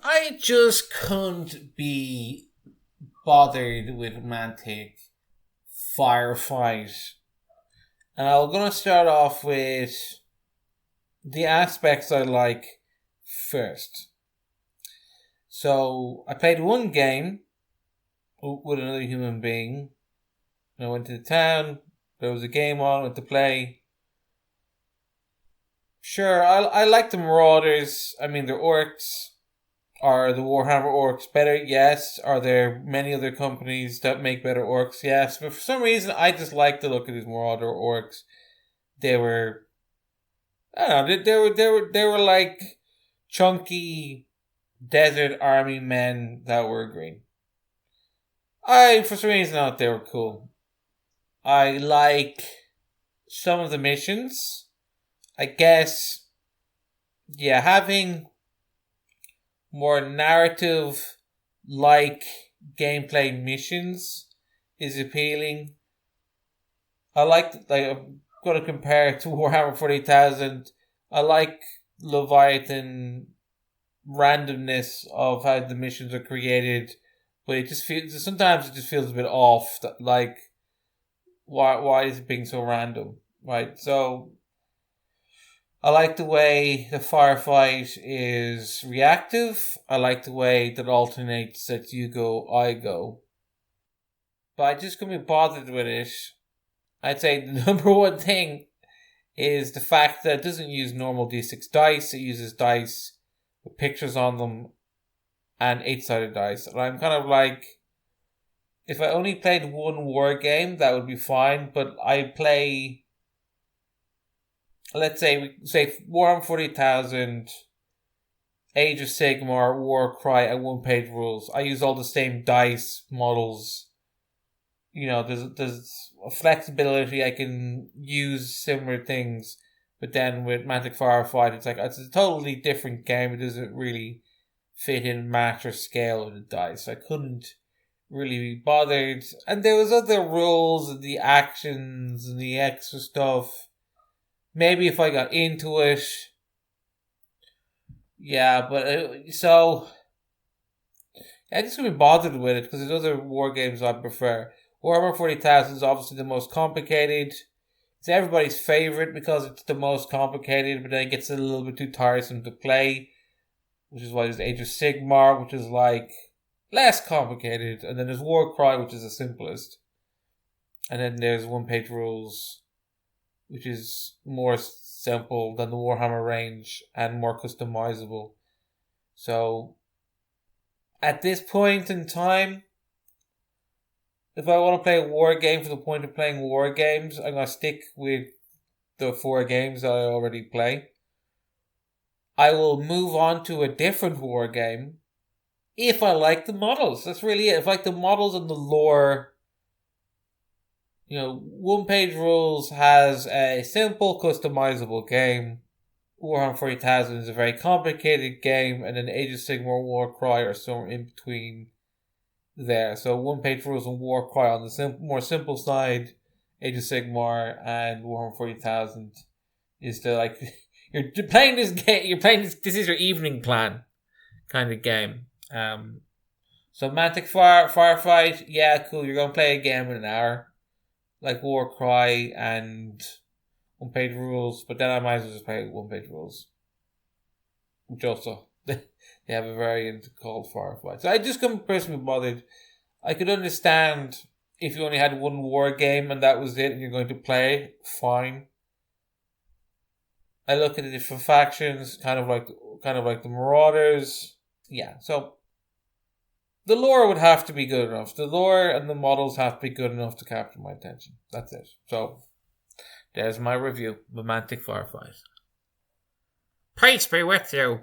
I just couldn't be bothered with Mantic Firefight. And I'm going to start off with the aspects I like first. So, I played one game with another human being. I went to the town, there was a game on, went to play. Sure, I like the Marauders. I mean, they're orcs. Are the Warhammer orcs better? Yes. Are there many other companies that make better orcs? Yes. But for some reason, I just like the look of these Marauder orcs. They were, I don't know, they were like chunky desert army men that were green. For some reason, I thought they were cool. I like some of the missions. I guess, yeah, having more narrative like gameplay missions is appealing. I'm going to compare it to Warhammer 40,000. I like Leviathan randomness of how the missions are created, but it just feels sometimes it just feels a bit off. Like, why is it being so random, right? So I like the way the firefight is reactive. I like the way that alternates that you go, I go. But I just couldn't be bothered with it. I'd say the number one thing is the fact that it doesn't use normal D6 dice. It uses dice with pictures on them and 8-sided dice. And I'm kind of like, if I only played one war game, that would be fine. But I play, let's say Warhammer 40,000, Age of Sigmar, Warcry, and one-page rules. I use all the same dice models. You know, there's a flexibility. I can use similar things, but then with Mantic Firefight, it's a totally different game. It doesn't really fit in match or scale with the dice. I couldn't really be bothered. And there was other rules and the actions and the extra stuff. Maybe if I got into it. Yeah, but I just couldn't be bothered with it because there's other war games I prefer. Warhammer 40,000 is obviously the most complicated. It's everybody's favorite because it's the most complicated, but then it gets a little bit too tiresome to play, which is why there's Age of Sigmar, which is like less complicated, and then there's Warcry, which is the simplest, and then there's one-page rules, which is more simple than the Warhammer range and more customizable. So, at this point in time, if I want to play a war game for the point of playing war games, I'm going to stick with the 4 games that I already play. I will move on to a different war game if I like the models. That's really it. If I like the models and the lore. You know, one-page rules has a simple, customizable game. Warhammer 40,000 is a very complicated game, and then Age of Sigmar, Warcry are somewhere in between there. So one-page rules and Warcry on the more simple side. Age of Sigmar and Warhammer 40,000 is the like you're playing this game. You're playing this. This is your evening plan kind of game. So Mantic Firefight, yeah, cool. You're gonna play a game in an hour, like Warcry and one-page rules. But then I might as well just play one-page rules, which also. They have a variant called Firefight. So I just couldn't personally be bothered. I could understand if you only had one war game and that was it and you're going to play, fine. I look at the different factions, kind of like the Marauders. Yeah, so the lore would have to be good enough. The lore and the models have to be good enough to capture my attention. That's it. So there's my review of Mantic Firefight. Peace be with you.